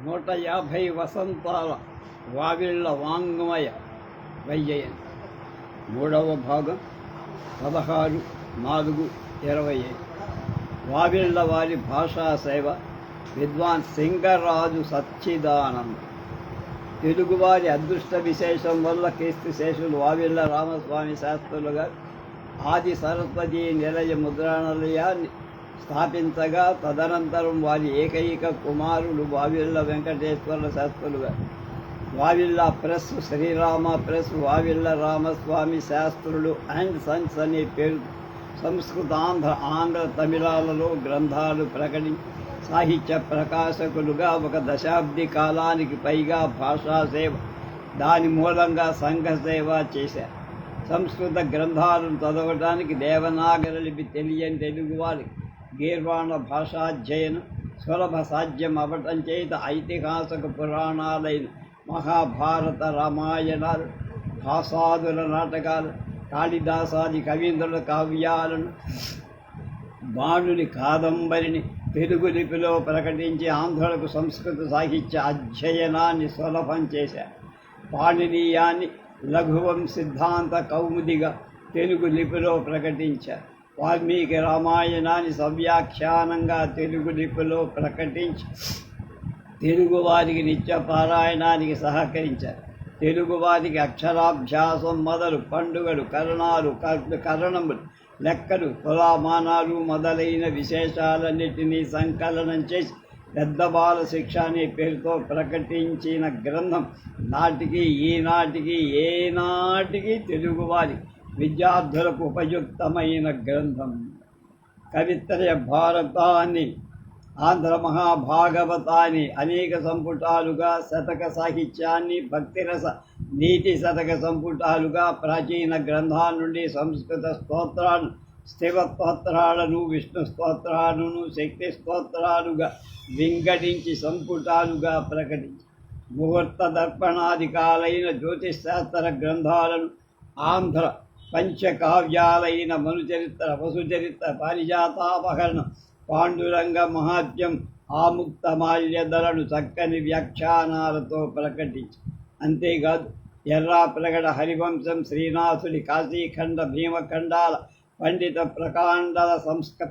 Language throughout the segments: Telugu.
150 వసంతాల వావిళ్ళ వాంగ్మయ వైజయంతి. మూడవ భాగం 16/4/25. వావిళ్ళ వారి భాషా సేవ విద్వాన్ సింగరాజు సచ్చిదానంద. తెలుగువారి అదృష్ట విశేషం వల్ల కీర్తిశేషులు వావిళ్ళ రామస్వామి శాస్త్రులు గారు ఆది సరస్వతీ నిలయ ముద్రణాలయాన్ని స్థాపించగా తదనంతరం వారి ఏకైక కుమారులు వావిళ్ళ వెంకటేశ్వర శాస్త్రులు గారు. వావిళ్ళ ప్రెస్, శ్రీరామ ప్రెస్, వావిళ్ళ రామస్వామి శాస్త్రులు అండ్ సన్స్ అనే పేరు సంస్కృత, ఆంధ్ర తమిళాలలో గ్రంథాలు ప్రకటించి సాహిత్య ప్రకాశకులుగా ఒక దశాబ్ది కాలానికి పైగా భాషా సేవ, దాని మూలంగా సంఘ సేవ చేశారు. సంస్కృత గ్రంథాలను చదవడానికి దేవనాగరి లిపి తెలియని తెలుగువారికి గీర్వాణ భాషాధ్యయనం సులభ సాధ్యం అవటం చేత ఐతిహాసిక పురాణాలైన మహాభారత, రామాయణాలు, భాసాదుల నాటకాలు, కాళిదాసాది కవీంద్రుల కావ్యాలను, బాణుని కాదంబరిని తెలుగు లిపిలో ప్రకటించి ఆంధ్రులకు సంస్కృత సాహిత్య అధ్యయనాన్ని సులభం చేశారు. పాణినీయాన్ని లఘువం సిద్ధాంత కౌముదిగా తెలుగు లిపిలో ప్రకటించారు. వాల్మీకి రామాయణాన్ని సవ్యాఖ్యానంగా తెలుగు లిపిలో ప్రకటించి తెలుగువారికి నిత్య పారాయణానికి సహకరించారు. తెలుగువారికి అక్షరాభ్యాసం మొదలు పండుగలు, కరణములు, లెక్కలు, తులామానాలు మొదలైన విశేషాలన్నిటినీ సంకలనం చేసి పెద్ద బాల శిక్ష అనే పేరుతో ప్రకటించిన గ్రంథం నాటికి ఈనాటికి ఏనాటికి తెలుగువారి విద్యార్థులకు ఉపయుక్తమైన గ్రంథం. కవిత్రయ భారతాన్ని, ఆంధ్ర మహాభాగవతాన్ని అనేక సంపుటాలుగా, శతక సాహిత్యాన్ని భక్తిరస నీతి శతక సంపుటాలుగా, ప్రాచీన గ్రంథాల నుండి సంస్కృత స్తోత్రాలు, శివ స్తోత్రాలను, విష్ణు స్తోత్రాలను శక్తి స్తోత్రాలుగా వింగడించి సంపుటాలుగా ప్రకటించి ముహూర్త దర్పణాధికాలైన జ్యోతిశాస్త్ర గ్రంథాలను, ఆంధ్ర పంచకావ్యాలైన మనుచరిత్ర, వసుచరిత్ర, పారిజాతాపహరణం, పాండురంగ మహాత్మ్యం, ఆముక్త మాల్యదలను చక్కని వ్యాఖ్యానాలతో ప్రకటించి అంతేకాదు ఎర్రాప్రగడ హరివంశం, శ్రీనాథుడి కాశీఖండ, భీమఖండాల పండిత ప్రకాండల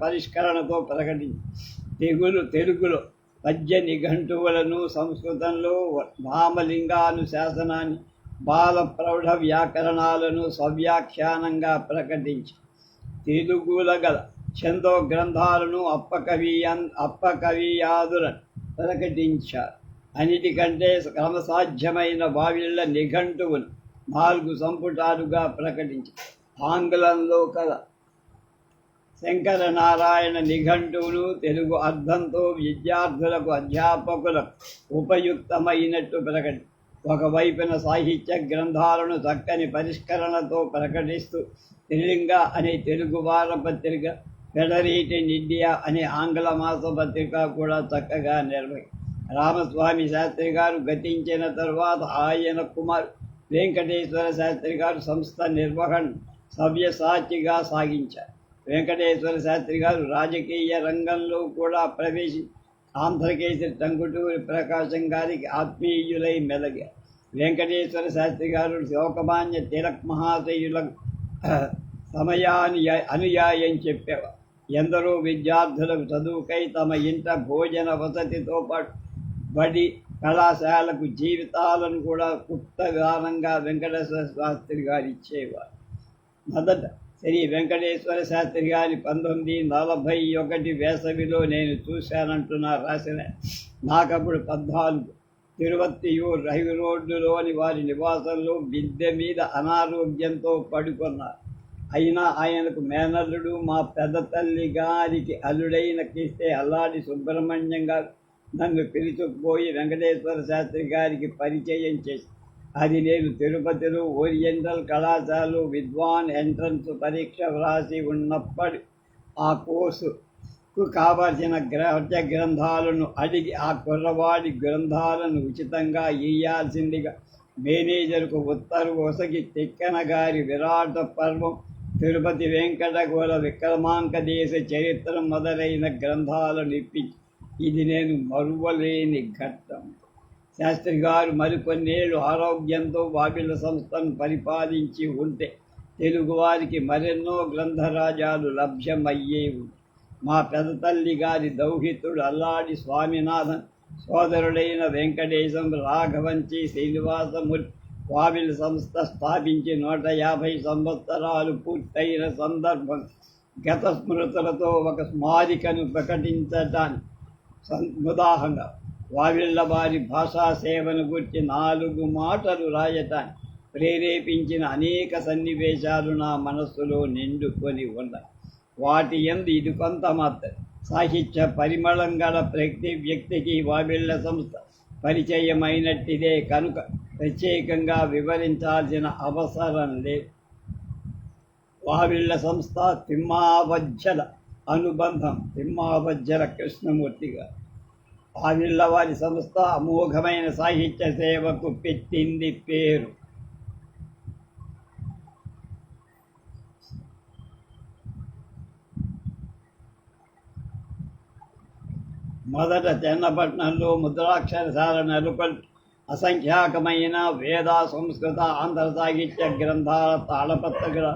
పరిష్కరణతో ప్రకటించి తెలుగులో పద్య నిఘంటువులను, సంస్కృతంలో భామలింగానుశాసనాన్ని, బాల ప్రౌఢ వ్యాకరణాలను సవ్యాఖ్యానంగా ప్రకటించి తెలుగుల గల ఛందో గ్రంథాలను, అప్పకవియాదులను ప్రకటించారు. అన్నిటికంటే క్రమసాధ్యమైన వావిళ్ళ నిఘంటువును 4 సంపుటాలుగా ప్రకటించి ఆంగ్లంలో కల శంకరనారాయణ నిఘంటువును తెలుగు అర్థంతో విద్యార్థులకు, అధ్యాపకులకు ఉపయుక్తమైనట్టు ప్రకటి ఒకవైపున సాహిత్య గ్రంథాలను చక్కని పరిష్కరణతో ప్రకటిస్తూ త్రిలింగ అనే తెలుగు వారపత్రిక, ఫెడరేట్ ఇన్ ఇండియా అనే ఆంగ్ల మాసపత్రిక కూడా చక్కగా రామస్వామి శాస్త్రి గారు గతించిన తరువాత ఆయన కుమార్ వెంకటేశ్వర శాస్త్రి గారు సంస్థ నిర్వహణ సవ్యసాచిగా సాగించారు. వెంకటేశ్వర శాస్త్రి గారు రాజకీయ రంగంలో కూడా ప్రవేశించి ఆంధ్రకేసరి టంగుటూరి ప్రకాశం గారికి ఆత్మీయులై మెలగారు. వెంకటేశ్వర శాస్త్రి గారు శోకమాన్య తిలక్ మహాశయులకు అనుయాయం చెప్పేవారు. ఎందరో విద్యార్థులకు చదువుకై తమ ఇంట భోజన వసతితో పాటు బడి, కళాశాలకు జీవితాలను కూడా గుప్తగానంగా వెంకటేశ్వర శాస్త్రి గారు ఇచ్చేవారు. మొదట శ్రీ వెంకటేశ్వర శాస్త్రి గారి 1941 వేసవిలో నేను చూశానంటున్నా రాసిన నాకప్పుడు 14. తిరువత్తియూరు రైలు రోడ్డులోని వారి నివాసంలో మిద్దె మీద అనారోగ్యంతో పడుకున్నారు. అయినా ఆయనకు మేనల్లుడు, మా పెద్ద తల్లి గారికి అల్లుడైన కీస్తే అల్లాడి సుబ్రహ్మణ్యం గారు నన్ను పిలుచుకుపోయి వెంకటేశ్వర శాస్త్రి గారికి పరిచయం చేసి, అది నేను తిరుపతిలో ఓరియంటల్ కళాశాలలో విద్వాన్ ఎంట్రన్స్ పరీక్ష వ్రాసి ఉన్నప్పటి ఆ కోర్సుకు కావలసిన గ్రంథాలను అడిగి ఆ కుర్రవాడి గ్రంథాలను ఉచితంగా ఇయ్యాల్సిందిగా మేనేజర్కు ఉత్తర్వు ఒసగి తిక్కన గారి విరాట పర్వం, తిరుపతి వెంకటగోళ విక్రమాంక దేశ చరిత్ర మొదలైన గ్రంథాలను ఇప్పించి ఇది నేను మరువలేని ఘట్టం. శాస్త్రి గారు మరికొన్నేళ్లు ఆరోగ్యంతో వావిళ్ళ సంస్థను పరిపాలించి ఉంటే తెలుగువారికి మరెన్నో గ్రంథరాజాలు లభ్యమయ్యేవి. మా పెదతల్లి గారి దౌహితుడు అల్లాడి స్వామినాథన్ సోదరుడైన వెంకటేశం రాఘవంచి శ్రీనివాసమూర్తి వావిల్ సంస్థ స్థాపించి 150 సంవత్సరాలు పూర్తయిన సందర్భం గత స్మృతులతో ఒక స్మారికను ప్రకటించటానికి ఉదాహరణగా వావిళ్ళ వారి భాషా సేవను గురించి 4 మాటలు రాయటానికి ప్రేరేపించిన అనేక సన్నివేశాలు నా మనస్సులో నిండుకొని ఉన్నాయి. వాటి యందు ఇది కొంత మాత్రం. సాహిత్య పరిమళం గల ప్రతి వ్యక్తికి వావిళ్ళ సంస్థ పరిచయమైనట్టిదే కనుక ప్రత్యేకంగా వివరించాల్సిన అవసరం లేదు. వావిళ్ళ సంస్థ తిమ్మావజ్జల అనుబంధం. తిమ్మావజ్జల కృష్ణమూర్తి గారు. వావిళ్ళ వారి సంస్థ అమోఘమైన సాహిత్య సేవకు పెట్టింది పేరు. మొదట చెన్నపట్నంలో ముద్రాక్షరశాల నెలకొల్పి అసంఖ్యాకమైన వేద, సంస్కృత, ఆంధ్ర సాహిత్య గ్రంథాల తాళపత్ర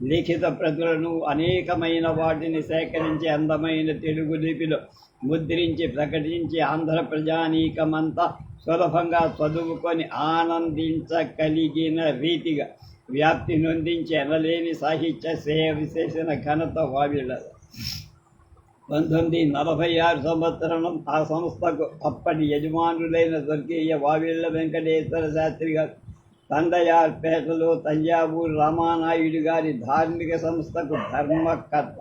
లిఖిత ప్రతులను అనేకమైన వాటిని సేకరించి అందమైన తెలుగు లిపిలో ముద్రించి ప్రకటించి ఆంధ్ర ప్రజానీకమంతా సులభంగా చదువుకొని ఆనందించగలిగిన రీతిగా వ్యాప్తి నొందించి ఎనలేని సాహిత్య సేవ చేసిన ఘనత వావిళ్ళది. 1946 సంవత్సరం ఆ సంస్థకు అప్పటి యజమానులైన స్వర్గీయ వావిళ్ళ వెంకటేశ్వర శాస్త్రి గారు తండయార్పేటలో తంజావూరు రామానాయుడు గారి ధార్మిక సంస్థకు ధర్మకర్త.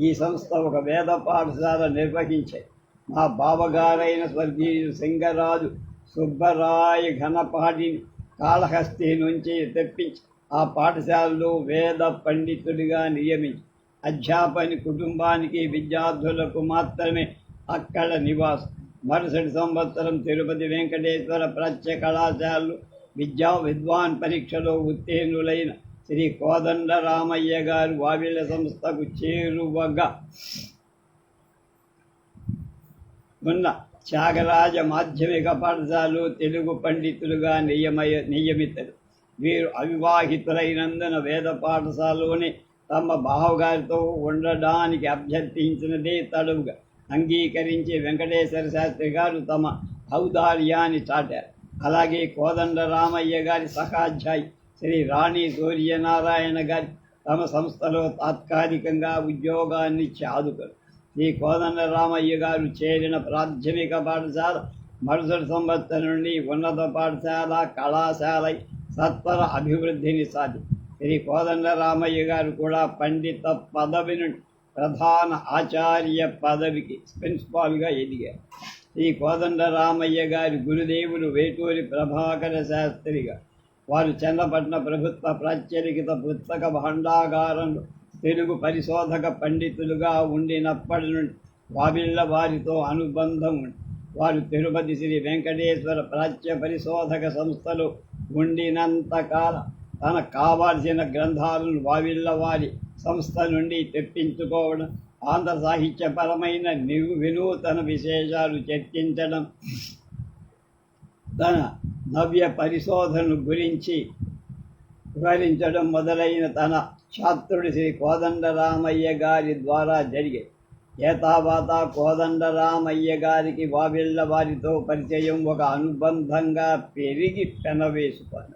ఈ సంస్థ ఒక వేద పాఠశాల నిర్వహించే మా బావగారైన స్వర్గీయుడు సింగరాజు సుబ్బరాయ ఘనపాటిని కాళహస్తి నుంచి తెప్పించి ఆ పాఠశాలలో వేద పండితుడిగా నియమించి అధ్యాపని కుటుంబానికి విద్యార్థులకు మాత్రమే అక్కడ నివాసం. మరుసటి సంవత్సరం తిరుపతి వెంకటేశ్వర ప్రత్య కళాశాలలో విద్వాన్ పరీక్షలో ఉత్తీర్ణులైన శ్రీ కోదండరామయ్య గారు వావిళ్ళ సంస్థకు చేరువగా ఉన్న త్యాగరాజ మాధ్యమిక పాఠశాలలో తెలుగు పండితులుగా నియమితులు. వీరు అవివాహితులైనందున వేద పాఠశాలలోనే తమ బావగారితో ఉండడానికి అభ్యర్థించినదే తడువుగా అంగీకరించి వెంకటేశ్వర శాస్త్రి గారు తమ ఔదార్యాన్ని చాటారు. అలాగే కోదండరామయ్య గారి సహాధ్యాయి శ్రీ రాణి సూర్యనారాయణ గారి తమ సంస్థలో తాత్కాలికంగా ఉద్యోగాన్ని ఆదుకోరు. శ్రీ కోదండరామయ్య గారు చేరిన ప్రాథమిక పాఠశాల మరుసటి సంవత్సరం నుండి ఉన్నత పాఠశాల, కళాశాల సత్వర అభివృద్ధిని సాధి శ్రీ కోదండరామయ్య గారు కూడా పండిత పదవి నుండి ప్రధాన ఆచార్య పదవికి ప్రిన్సిపాల్గా ఎదిగారు. శ్రీ కోదండరామయ్య గారి గురుదేవులు వేటూరి ప్రభాకర శాస్త్రిగా. వారు చెన్నపట్నం ప్రభుత్వ ప్రాచ్యలిఖిత పుస్తక భాండాగారంలో తెలుగు పరిశోధక పండితులుగా ఉండినప్పటి నుండి వావిళ్ళ వారితో అనుబంధం ఉంది. వారు తిరుపతి శ్రీ వెంకటేశ్వర ప్రాచ్య పరిశోధక సంస్థలో ఉండినంతకాలం తనకు కావాల్సిన గ్రంథాలను వావిళ్ళ వారి సంస్థ నుండి తెప్పించుకోవడం, ఆంధ్ర సాహిత్యపరమైన వినూతన విశేషాలు చర్చించడం, తన నవ్య పరిశోధన గురించి వివరించడం మొదలైన తన ఛాత్రుడి శ్రీ కోదండరామయ్య గారి ద్వారా జరిగే ఏతావాత కోదండరామయ్య గారికి వావిళ్ళ వారితో పరిచయం ఒక అనుబంధంగా పెరిగి పెనవేసుకున్నారు.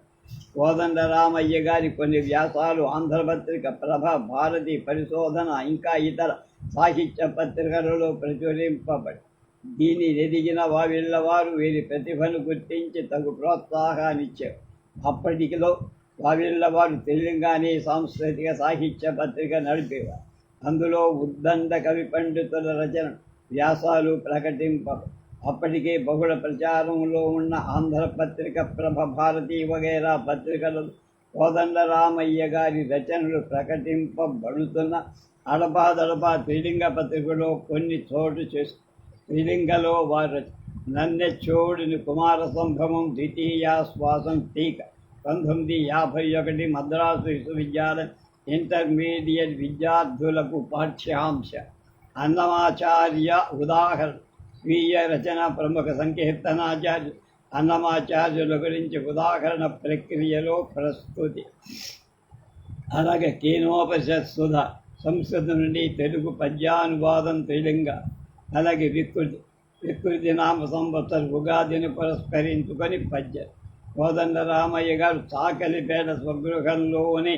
కోదండరామయ్య గారి కొన్ని వ్యాసాలు ఆంధ్రపత్రిక, ప్రభ, భారతి పరిశోధన ఇంకా ఇతర సాహిత్య పత్రికలలో ప్రచురింపబడి దీని ఎదిగిన వావిళ్ళ వారు వీరి ప్రతిభను గుర్తించి తగు ప్రోత్సాహాన్నిచ్చారు. అప్పటికిలో వావిళ్ళ వారు తెలుగుగానే సాంస్కృతిక సాహిత్య పత్రిక నడిపేవారు. అందులో ఉద్దండ కవి పండితుల రచన వ్యాసాలు ప్రకటింపబడి అప్పటికే బహుళ ప్రచారంలో ఉన్న ఆంధ్రపత్రిక, ప్రభ, భారతి వగైరా పత్రికలలో కోదండరామయ్య గారి రచనలు ప్రకటింపబడుతున్న అడపాదడపా త్రిలింగ పత్రికలో కొన్ని చోటు చేసు. త్రిలింగలో వారు నన్నెచ్చోడుని కుమార సంభవం ద్వితీయాశ్వాసం టీక 1951 మద్రాసు విశ్వవిద్యాలయం ఇంటర్మీడియట్ విద్యార్థులకు పాఠ్యాంశ. అన్నమాచార్య ఉదాహరణ. స్వీయ రచన ప్రముఖ సంకీర్తనాచార్య అన్నమాచార్యుల గురించి ఉదాహరణ ప్రక్రియలో ప్రస్తుతి. అలాగే కేనోపనిషత్ సుధ సంస్కృతం నుండి తెలుగు పద్యానువాదం త్రిలింగ. అలాగే వికృతి నామ సంవత్సర ఉగాదిని పురస్కరించుకొని పద్యం. కోదండరామయ్య గారు చాకలిపేట స్వగృహంలోని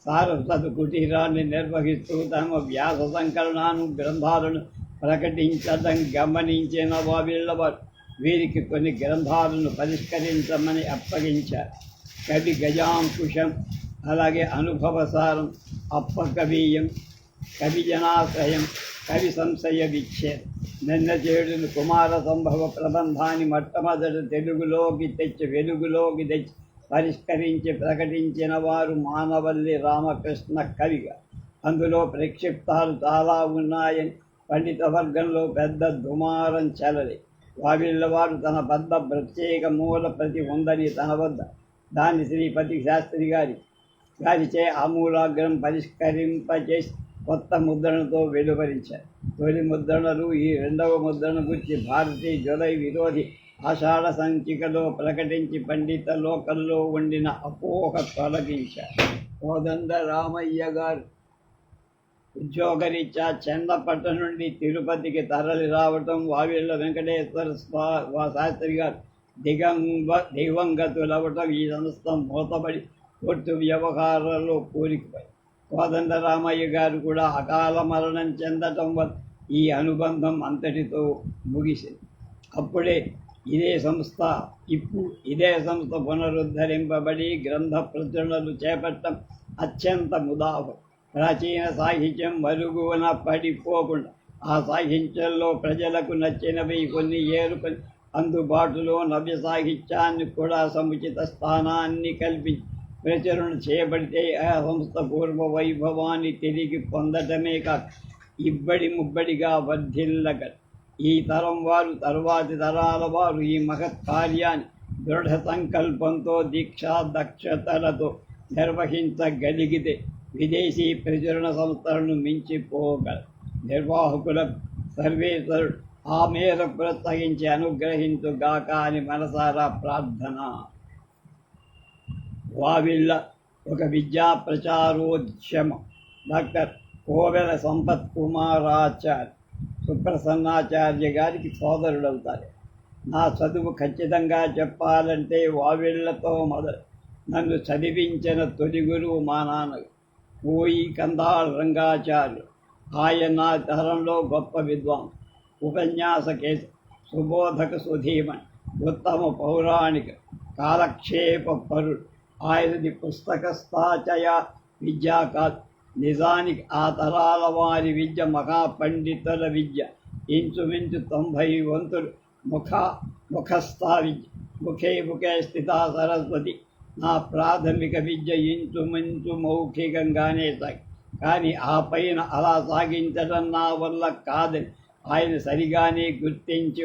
సారస్వత కుటీరాన్ని నిర్వహిస్తూ తమ వ్యాస సంకలనాను గ్రంథాలను ప్రకటించడం గమనించిన వీళ్ళవారు వీరికి కొన్ని గ్రంథాలను పరిష్కరించమని అప్పగించారు. కవి గజాంకుశం, అలాగే అనుభవసారం, అప్పకవీయం, కవి జనాశ్రయం, కవి సంశయ విచ్ఛేదం. నిన్నచేడును కుమార సంభవ ప్రబంధాన్ని మొట్టమొదటి వెలుగులోకి తెచ్చి పరిష్కరించి ప్రకటించిన వారు మానవల్లి రామకృష్ణ కవిగా. అందులో ప్రక్షిప్తాలు చాలా ఉన్నాయని పండిత వర్గంలో పెద్ద దుమారం చెలలి. వావిళ్ళవారు తన వద్ద ప్రత్యేక మూల ప్రతి ఉందని తన వద్ద దాన్ని శ్రీపతి శాస్త్రి గారిచే ఆమూలాగ్రం పరిష్కరింపచేసి కొత్త ముద్రణతో వెలువరించారు. తొలి ముద్రణలు ఈ రెండవ ముద్రణ గురించి భారతీయ జులై విరోధి ఆషాఢ సంచికలో ప్రకటించి పండిత లోకల్లో ఉండిన అపోహ తొలగించారు. కోదండరామయ్య గారు ఉద్యోగరీత్యా చెన్నపట్నం నుండి తిరుపతికి తరలి రావటం, వావిళ్ళ వెంకటేశ్వర శాస్త్రి గారు దివంగతులవటం ఈ సంస్థ మూతబడి కోర్టు వ్యవహారాల్లో కూలికిపోయి కోదండరామయ్య గారు కూడా అకాల మరణం చెందటం వల్ల ఈ అనుబంధం అంతటితో ముగిసింది. అప్పుడే ఇదే సంస్థ పునరుద్ధరింపబడి గ్రంథ ప్రచురణలు చేపట్టడం అత్యంత ముదావహం. ప్రాచీన సాహిత్యం మరుగున పడిపోకుండా ఆ సాహిత్యంలో ప్రజలకు నచ్చినవి కొన్ని ఏరుకొని అందుబాటులో నవ్య సాహిత్యాన్ని కూడా సముచిత స్థానాన్ని కల్పించి ప్రచురణ చేయబడితే ఆ సంస్థ పూర్వ వైభవాన్ని తిరిగి పొందటమే కాక ఇబ్బడి ముబ్బడిగా వర్ధిల్లగలరు. ఈ తరం వారు తరువాతి తరాల వారు ఈ మహత్ కార్యాన్ని దృఢ సంకల్పంతో దీక్షా దక్షతలతో నిర్వహించగలిగితే విదేశీ ప్రచురణ సంస్థలను మించిపోగలరు. నిర్వాహకులకు సర్వేశ్వరుడు ఆ మేరకు ప్రోత్సహించి అనుగ్రహించుగాక అని మనసారా ప్రార్థన. వావిళ్ళ ఒక విద్యా ప్రచారోద్యమం. డాక్టర్ కోవెల సంపత్ కుమారాచార్య సుప్రసన్నాచార్య గారికి సోదరుడవుతారు. నా చదువు ఖచ్చితంగా చెప్పాలంటే వావిళ్ళతో మొదలు. నన్ను చదివించిన తొలి గురువు మా నాన్న కోయి కందాళ రంగాచార్యులు. ఆయన తరంలో గొప్ప విద్వాంసు, ఉపన్యాసకేశ, సుబోధక సుధీమణి, ఉత్తమ పౌరాణిక కాలక్షేప పరుడు. ఆయనది పుస్తక స్థాచయ విద్యా కాదు. నిజానికి ఆ తరాల వారి విద్య మహాపండితుల విద్య. ఇంచుమించు 90 వంతులు ముఖస్థా విద్య. ముఖే స్థితా సరస్వతి. నా ప్రాథమిక విద్య ఇంచుమించు మౌఖికంగానే సాగి, కానీ ఆ పైన అలా సాగించడం నా వల్ల కాదని ఆయన సరిగానే గుర్తించి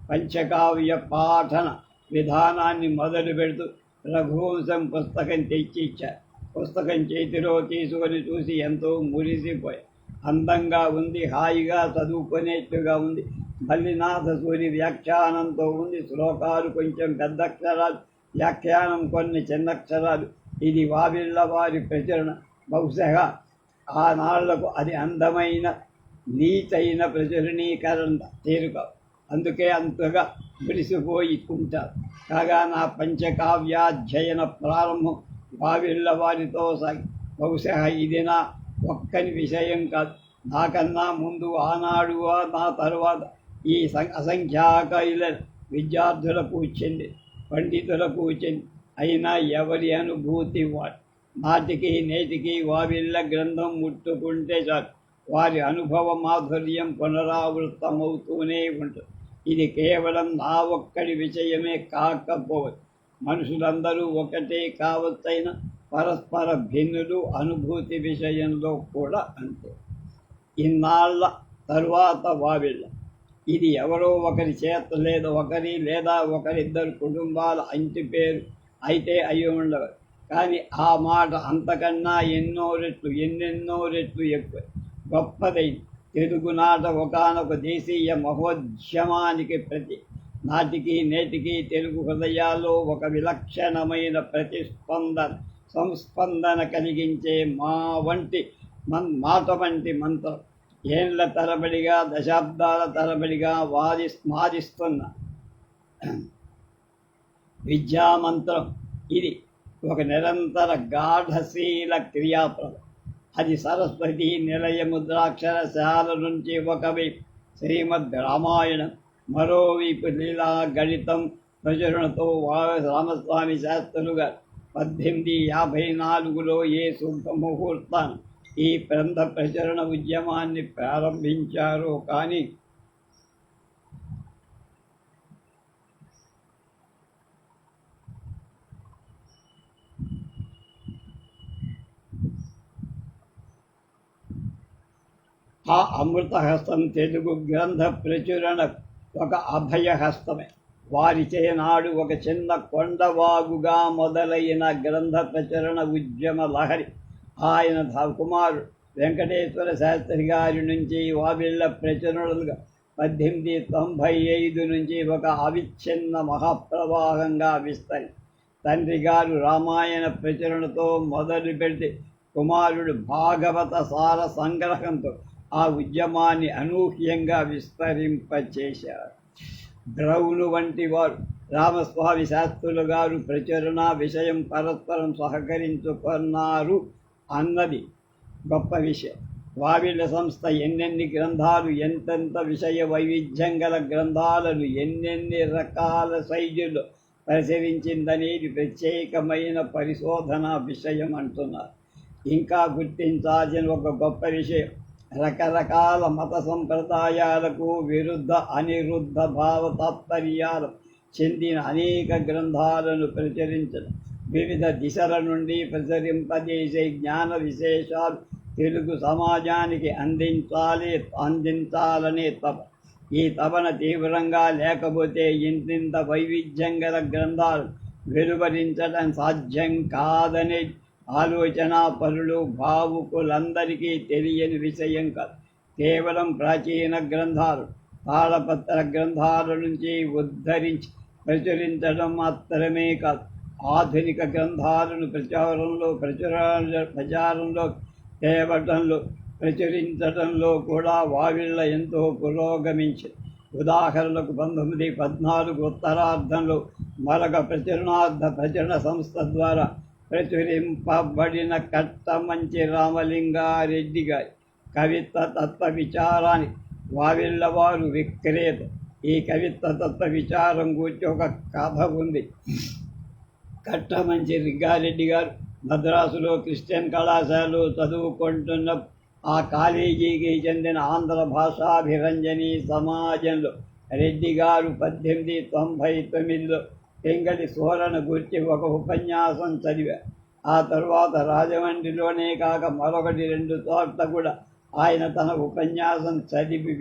పంచకావ్య పాఠన విధానాన్ని మొదలు పెడుతూ రఘువంశం పుస్తకం తెచ్చిచ్చారు. పుస్తకం చేతిలో తీసుకొని చూసి ఎంతో మురిసిపోయాయి. అందంగా ఉంది, హాయిగా చదువుకునేట్టుగా ఉంది. మల్లినాథ సూరి వ్యాఖ్యానంతో ఉంది. శ్లోకాలు కొంచెం పెద్దక్షరాలు, వ్యాఖ్యానం కొన్ని చిన్నక్షరాలు. ఇది వావిళ్ళ వారి ప్రచురణ. బహుశా ఆనాళ్లకు అది అందమైన నీతైన ప్రచురణీకరణ తీరుక, అందుకే అంతగా మురిసిపోయికుంటారు. కాగా నా పంచకావ్యాధ్యయన ప్రారంభం వావిళ్ళ వారితో సాగి. బహుశా ఇది నా ఒక్కని విషయం కాదు. నాకన్నా ముందు ఆనాడు నా తరువాత ఈ అసంఖ్యాకైల విద్యార్థులకు చెంది, పండితులకు చెంది. అయినా ఎవరి అనుభూతి వారి. నాటికి నేటికి వావిళ్ళ గ్రంథం ముట్టుకుంటే చాలు వారి అనుభవ మాధుర్యం పునరావృతమవుతూనే ఉంటుంది. ఇది కేవలం నా ఒక్కడి విషయమే కాకపోవచ్చు. మనుషులందరూ ఒకటే కావచ్చైనా పరస్పర భిన్నులు అనుభూతి విషయంలో కూడా అంతే. ఇన్నాళ్ళ తరువాత వావిళ్ళ ఇది ఎవరో ఒకరి చేత లేదా ఒకరిద్దరు కుటుంబాల అంటి పేరు అయితే అయి ఉండవచ్చు. కానీ ఆ మాట అంతకన్నా ఎన్నెన్నో రెట్లు ఎక్కువ గొప్పదైంది. తెలుగునాట ఒకానొక దేశీయ మహోద్యమానికి ప్రతి నాటికి నేటికి తెలుగు హృదయాల్లో ఒక విలక్షణమైన సంస్పందన కలిగించే మాట వంటి మంత్రం. ఏళ్ల తరబడిగా, దశాబ్దాల తరబడిగా వాదిస్తున్న విద్యామంత్రం ఇది. ఒక నిరంతర గాఢశీల క్రియాపదం. అది సరస్వతి నిలయ ముద్రాక్షరశాల నుంచి ఒకవైపు శ్రీమద్ రామాయణం, మరోవైపు లీలా గణితం ప్రచురణతో రామస్వామి శాస్త్రులు గారు 1854లో ఏ శుభముహూర్తాన్ని ఈ గ్రంథ ప్రచురణ ఉద్యమాన్ని ప్రారంభించారో కానీ ఆ అమృతహస్తం తెలుగు గ్రంథ ప్రచురణ ఒక అభయహస్తమే. వారిచే నాడు ఒక చిన్న కొండవాగుగా మొదలైన గ్రంథ ప్రచురణ ఉద్యమ లహరి ఆయన కుమారుడు వెంకటేశ్వర శాస్త్రి గారి నుంచి వావిళ్ళ ప్రచురణలుగా 1895 నుంచి ఒక అవిచ్ఛిన్న మహాప్రవాహంగా విస్తరి తండ్రి గారు రామాయణ ప్రచురణతో మొదలు పెడితే కుమారుడు భాగవత సార సంగ్రహంతో ఆ ఉద్యమాన్ని అనూహ్యంగా విస్తరింపచేశారు. ద్రౌను వంటి వారు రామస్వామి శాస్త్రులు గారు ప్రచురణ విషయం పరస్పరం సహకరించుకున్నారు అన్నది గొప్ప విషయం. వావిళ్ళ సంస్థ ఎన్నెన్ని గ్రంథాలు, ఎంతెంత విషయ వైవిధ్యం గల గ్రంథాలను ఎన్నెన్ని రకాల సైజుల్లో ప్రచురించిందనేది ప్రత్యేకమైన పరిశోధన విషయం అంటున్నారు. ఇంకా గుర్తించాల్సిన ఒక గొప్ప విషయం, రకరకాల మత సంప్రదాయాలకు విరుద్ధ అనిరుద్ధ భావ తాత్పర్యాలు చెందిన అనేక గ్రంథాలను ప్రచురించడం, వివిధ దిశల నుండి ప్రచురింపజేసే జ్ఞాన విశేషాలు తెలుగు సమాజానికి అందించాలనే తపన. ఈ తపన తీవ్రంగా లేకపోతే ఇంతింత వైవిధ్యం గల గ్రంథాలు వెలువరించడం సాధ్యం కాదనే ఆలోచన పరులు భావుకులందరికీ తెలియని విషయం కాదు. కేవలం ప్రాచీన గ్రంథాలు, తాళపత్ర గ్రంథాల నుంచి ఉద్ధరించి ప్రచురించడం మాత్రమే కాదు, ఆధునిక గ్రంథాలను ప్రచారంలో తేవటంలో ప్రచురించడంలో కూడా వావిళ్ళ ఎంతో పురోగమించింది. ఉదాహరణకు 1914 ఉత్తరార్ధంలో మరొక ప్రచురణ సంస్థ ద్వారా ప్రచురింపబడిన కట్టమంచి రామలింగారెడ్డి గారి కవిత్వ తత్వ విచారానికి వావిళ్ళ వారు విక్రేత. ఈ కవిత్వ తత్వ విచారం గురించి ఒక కథ ఉంది. కట్టమంచి లింగారెడ్డి గారు మద్రాసులో క్రిస్టియన్ కళాశాలలో చదువుకుంటున్న ఆ కాలేజీకి చెందిన ఆంధ్ర భాషాభిరంజని సమాజంలో రెడ్డి గారు 1899లో పెంగళి సోరణ గురించి ఒక ఉపన్యాసం చదివారు. ఆ తర్వాత రాజమండ్రిలోనే కాక మరొకటి 2 చోట్ల కూడా ఆయన తన ఉపన్యాసం చదివి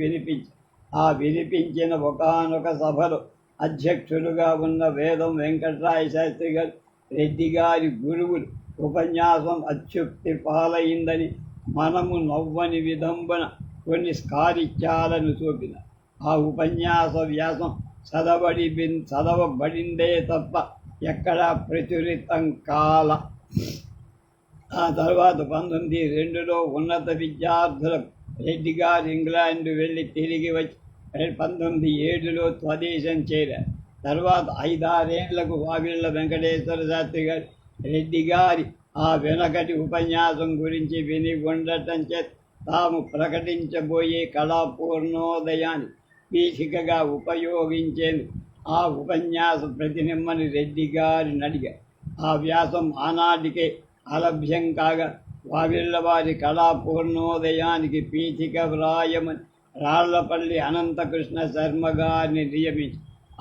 వినిపించిన ఒకానొక సభలో అధ్యక్షులుగా ఉన్న వేదం వెంకటరాయ శాస్త్రి గారు రెడ్డి గారి గురువులు ఉపన్యాసం అత్యుక్తి పాలైందని, మనము నవ్వని విధంబన కొన్ని స్కారిత్యాలను చూపిన ఆ ఉపన్యాస వ్యాసం చదవబడిందే తప్ప ఎక్కడా ప్రచురితం కాల. ఆ తర్వాత 1902లో ఉన్నత విద్యార్థులకు రెడ్డి గారు ఇంగ్లాండ్ వెళ్ళి తిరిగి వచ్చి 1907లో స్వదేశం చేరారు. తర్వాత 5-6 ఏళ్లకు వావిళ్ళ వెంకటేశ్వర శాస్త్రి గారు రెడ్డి గారి ఆ వెనకటి ఉపన్యాసం గురించి విని ఉండటం చేత తాము ప్రకటించబోయే కళాపూర్ణోదయాన్ని పీఠికగా ఉపయోగించేందుకు ఆ ఉపన్యాస ప్రతినిమ్మని రెడ్డి గారిని అడిగారు. ఆ వ్యాసం ఆనాటికే అలభ్యం కాగా వావిళ్ళ వారి కళాపూర్ణోదయానికి పీఠిక వ్రాయమని రాళ్లపల్లి అనంతకృష్ణ శర్మ గారిని నియమించి,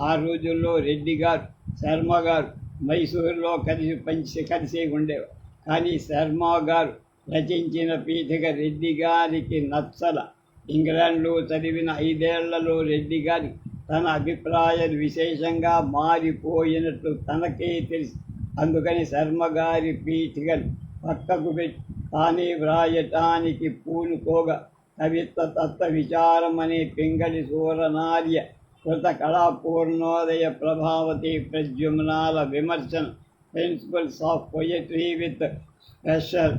ఆ రోజుల్లో రెడ్డి గారు శర్మ గారు మైసూరులో కలిసి ఉండేవారు. కానీ శర్మ గారు రచించిన పీఠిక రెడ్డి గారికి నచ్చల. ఇంగ్లాండ్లో చదివిన 5 ఏళ్లలో రెడ్డి గారి తన అభిప్రాయాలు విశేషంగా మారిపోయినట్లు తనకే తెలుసు. అందుకని శర్మ గారి పీఠికలు పక్కకు పెట్టి తానే వ్రాయటానికి పూనుకోగా కవిత్వ తత్వ విచారం అనే పింగళి సూరనార్య కృతకళాపూర్ణోదయ ప్రభావతి ప్రద్యుమ్నాల విమర్శన principles of poetry with special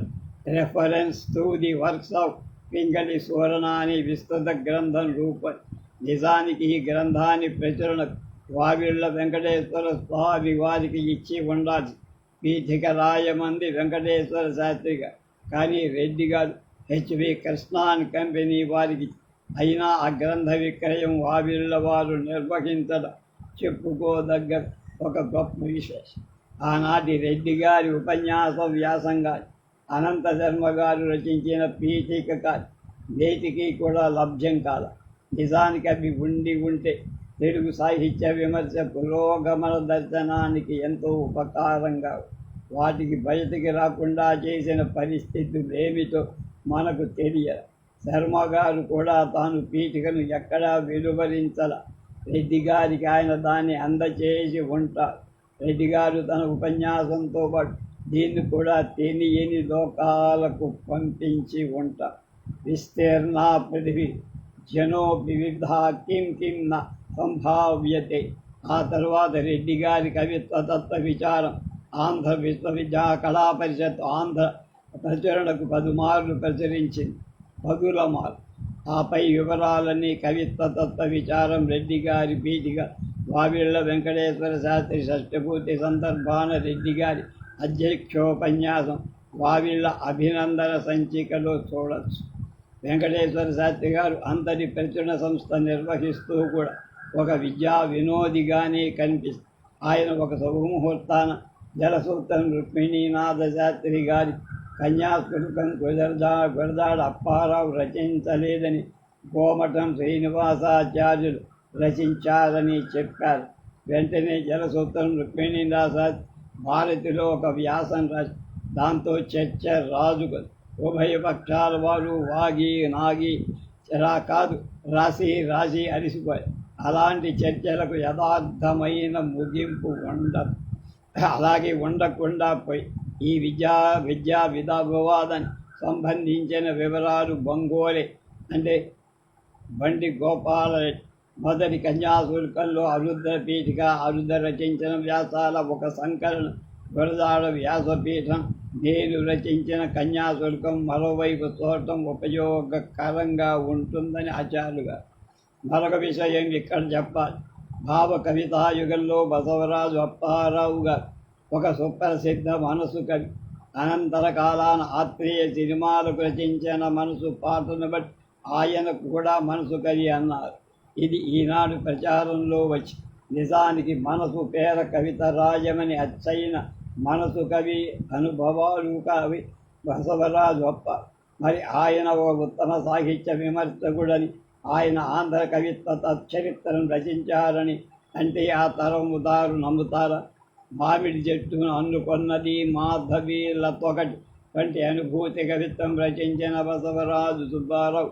reference to the works of Pingali సువర్ణాని విస్తృత గ్రంథం రూప. నిజానికి ఈ గ్రంథాన్ని ప్రచురణ వావిళ్ళ వెంకటేశ్వర స్వామి వారికి ఇచ్చి ఉండాల్సి పీఠిక రాయమంది వెంకటేశ్వర శాస్త్రిగా, కానీ రెడ్డి గారు హెచ్వి కృష్ణాన్ కంపెనీ వారికి. అయినా ఆ గ్రంథ విక్రయం వావిళ్ళ వారు నిర్వహించడం చెప్పుకోదగ్గ ఒక గొప్ప విశేషం. ఆనాటి రెడ్డి గారి ఉపన్యాసం వ్యాసంగా అనంత శర్మ గారు రచించిన పీఠిక నేటికి కూడా లభ్యం కాల. నిజానికి అవి ఉంటే తెలుగు సాహిత్య విమర్శ పురోగమన దర్శనానికి ఎంతో ఉపకారంగా, వాటికి బయటికి రాకుండా చేసిన పరిస్థితులు ఏమిటో మనకు తెలియదు. శర్మ గారు కూడా తాను పీఠికను ఎక్కడా వెలువరించాల. రెడ్డి గారికి ఆయన దాన్ని అందచేసి ఉంటారు. రెడ్డి గారు తన ఉపన్యాసంతో పాటు దీన్ని కూడా తెలియని లోకాలకు పంపించి ఉంటారు. విస్తీర్ణ పృథివీ జనోపి వివిధ కిం కిం న సంభావ్యతే. ఆ తర్వాత రెడ్డి గారి కవిత్వ తత్వ విచారం ఆంధ్ర విశ్వవిద్యా కళా పరిషత్ ఆంధ్ర ప్రచురణకు 10 మార్లు ప్రచురించింది, 10 మార్లు. ఆపై వివరాలన్నీ కవిత్వ తత్వ విచారం రెడ్డి గారి పీఠిక వావిళ్ళ వెంకటేశ్వర శాస్త్రి షష్ఠపూర్తి సందర్భాన రెడ్డి గారి అధ్యక్షోపన్యాసం వావిళ్ళ అభినందన సంచికలో చూడవచ్చు. వెంకటేశ్వర శాస్త్రి గారు అంతటి ప్రచురణ సంస్థ నిర్వహిస్తూ కూడా ఒక విద్యా వినోదిగానే కనిపిస్తుంది. ఆయన ఒక శుభముహూర్తాన జలసూత్రం రుక్మిణీనాథ శాస్త్రి గారి కన్యాశుల్కం గురదాడ అప్పారావు రచించలేదని కోమటం శ్రీనివాసాచార్యులు రచించారని చెప్పారు. వెంటనే జలసూత్రం రుక్మిణీనాథ భారతిలో ఒక వ్యాసం రాసి దాంతో చర్చ రాజుకు. ఉభయ పక్షాల వారు వాగి నాగి కాదు రాసి అలిసిపోయారు. అలాంటి చర్చలకు యథార్థమైన ముగింపు ఉండదు. అలాగే ఉండకుండా పోయి ఈ విద్యా వివాదానికి సంబంధించిన వివరాలు బొంగోలే అంటే బండి గోపాలరెడ్డి మొదటి కన్యాశుల్కంలో అరుద్ర పీఠిక అరుద్ర రచించిన వ్యాసాల ఒక సంకలనం, గురదాడ వ్యాసపీఠం నేను రచించిన కన్యాశుల్కం మరోవైపు చూడటం ఉపయోగకరంగా ఉంటుందని ఆచార్యులుగా. మరొక విషయం ఇక్కడ చెప్పాలి. భావ కవితాయుగంలో బసవరాజు అప్పారావు గారు ఒక సుప్రసిద్ధ మనసు కవి. అనంతర కాలాన ఆత్రేయ సినిమాలకు రచించిన మనసు పాటను బట్టి ఆయన కూడా మనసు కవి అన్నారు. ఇది ఈనాడు ప్రచారంలో వచ్చి నిజానికి మనసు పేర కవిత రాయమని అచ్చైన మనసు కవి అనుభవాలు కవి బసవరాజు అప్ప. మరి ఆయన ఒక ఉత్తమ సాహిత్య విమర్శకుడని, ఆయన ఆంధ్ర కవిత్వ తచ్చరిత్రను రచించారని అంటే ఆ తరముదారు నమ్ముతారా? మామిడి చెట్టును అందుకొన్నది మాధవి లతొకటి వంటి అనుభూతి కవిత్వం రచించిన బసవరాజు సుబ్బారావు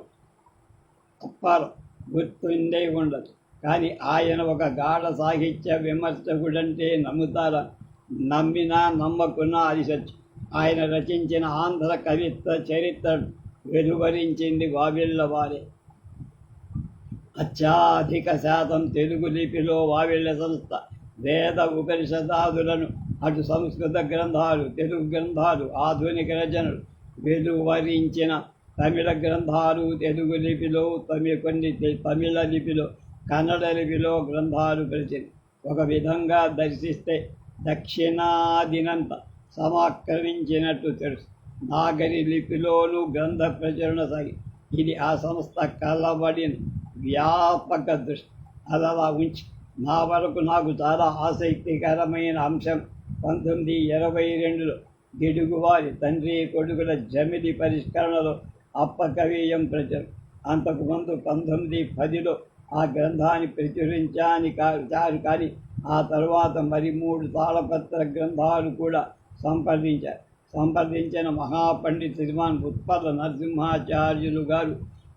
అప్పారావు గుర్తుండే ఉండదు. కానీ ఆయన ఒక గాఢ సాహిత్య విమర్శకుడంటే నమ్ముతారా? నమ్మినా నమ్మకున్నా అది సత్యం. ఆయన రచించిన ఆంధ్ర కవిత్వ చరిత్రను వెలువరించింది వావిళ్ళ వారే. అత్యధిక శాతం తెలుగు లిపిలో వావిళ్ళ సంస్థ వేద ఉపనిషదాదులను, అటు సంస్కృత గ్రంథాలు, తెలుగు గ్రంథాలు, ఆధునిక రచనలు వెలువరించిన తమిళ గ్రంథాలు తెలుగు లిపిలో, కొన్ని తమిళ లిపిలో, కన్నడ లిపిలో గ్రంథాలు ప్రచురి. ఒక విధంగా దర్శిస్తే దక్షిణాదినంత సమాక్రమించినట్టు తెలుసు. నాగరి లిపిలోనూ గ్రంథ ప్రచురణ సాగి. ఇది ఆ సంస్థ కలబడిన వ్యాపక దృష్టి. అలా ఉంచి నా వరకు నాకు చాలా ఆసక్తికరమైన అంశం 1922లో గిడుగువారి తండ్రి కొడుకుల జమిలి పరిష్కరణలో అప్పకవీయం ప్రచురం. అంతకుముందు 1910లో ఆ గ్రంథాన్ని ప్రచురించారు. కానీ ఆ తర్వాత మరి 3 తాళపత్ర గ్రంథాలు కూడా సంప్రదించిన మహాపండిత్ శ్రీమాన్ ఉత్పల నరసింహాచార్యులు గారు,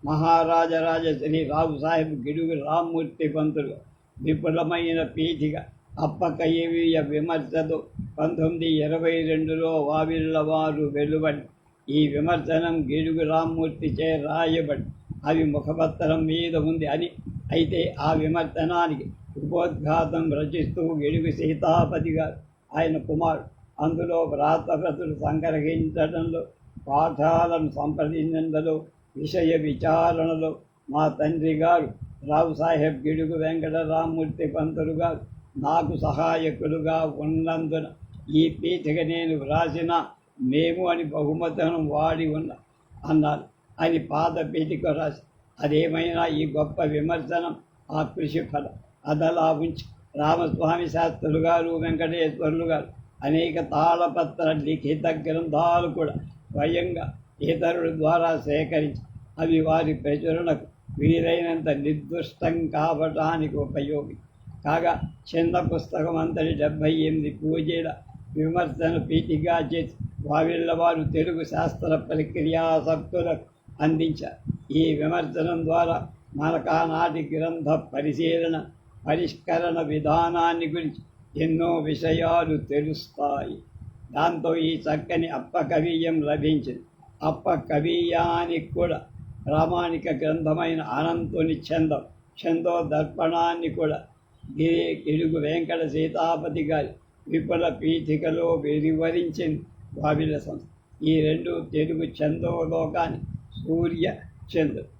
మహారాజరాజ శ్రీ రావు సాహెబ్ గిడుగు రామ్మూర్తి పంతులు విపులమైన పీఠిక అప్పకవీయ విమర్శతో 1922లో వావిళ్ళ వారు వెలువడి. ఈ విమర్శనం గిడుగు రామ్మూర్తిచే రాయబడి అవి ముఖపత్రం మీద ఉంది అని అయితే ఆ విమర్శనానికి ఉపోద్ఘాతం రచిస్తూ గిడుగు సీతాపతి గారు ఆయన కుమారుడు అందులో వ్రాతవ్రతులు సంగ్రహించడంలో, పాఠాలను సంప్రదించడంలో, విషయ విచారణలో మా తండ్రి గారు రావు సాహెబ్ గిడుగు వెంకటరామూర్తి పంతులు గారు నాకు సహాయకులుగా ఉన్నందున ఈ పీఠిక నేను వ్రాసిన మేము అని బహుమతులను వాడి అన్నారు అని పాత పీఠిక రాసి, అదేమైనా ఈ గొప్ప విమర్శనం ఆ కృషి ఫలం అదలా ఉంచి రామస్వామి శాస్త్రులు గారు, వెంకటేశ్వర్లు గారు అనేక తాళపత్ర లిఖిత గ్రంథాలు కూడా స్వయంగా ఇతరుల ద్వారా సేకరించి అవి వారి ప్రచురణకు వీలైనంత నిర్దుష్టం కావటానికి ఉపయోగి కాగా చిన్న పుస్తకం అంతటి 78 పూజల విమర్శన పీఠిగా చేసి వావిళ్ళ వారు తెలుగు శాస్త్ర ప్రక్రియాసక్తులకు అందించారు. ఈ విమర్శనం ద్వారా మనకానాటి గ్రంథ పరిశీలన పరిష్కరణ విధానాన్ని గురించి ఎన్నో విషయాలు తెలుస్తాయి. దాంతో ఈ చక్కని అప్పకవీయం లభించింది. అప్పకవీయానికి కూడా ప్రామాణిక గ్రంథమైన అనంతుని ఛందో దర్పణాన్ని కూడా గిడుగు వెంకట సీతాపతి గారి విపుల పీఠికలో వివరించింది వావిల సంస్థ. ఈ రెండు తెలుగు ఛందోలోకాన్ని సూర్య చంద్రుడు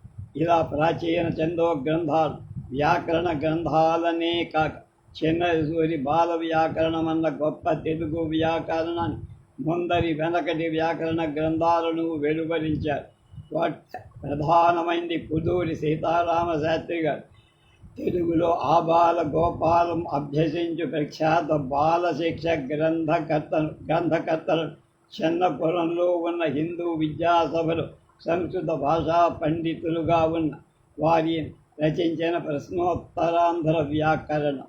ఇలా ప్రాచీన ఛందో గ్రంథాలు వ్యాకరణ గ్రంథాలనే కాక చిన్నసూరి బాల వ్యాకరణం అన్న గొప్ప తెలుగు వ్యాకరణాన్ని ముందరి వెనకటి వ్యాకరణ గ్రంథాలను వెలువరించారు. వాటి ప్రధానమైంది పుదూరి సీతారామ శాస్త్రి గారు తెలుగులో ఆబాల గోపాలం అభ్యసించు ప్రఖ్యాత బాలశిక్ష గ్రంథకర్తలు చెన్నపురంలో ఉన్న హిందూ విద్యాసభలో సంస్కృత భాషా పండితులుగా ఉన్న వారి రచించిన ప్రశ్నోత్తరాంధ్ర వ్యాకరణం.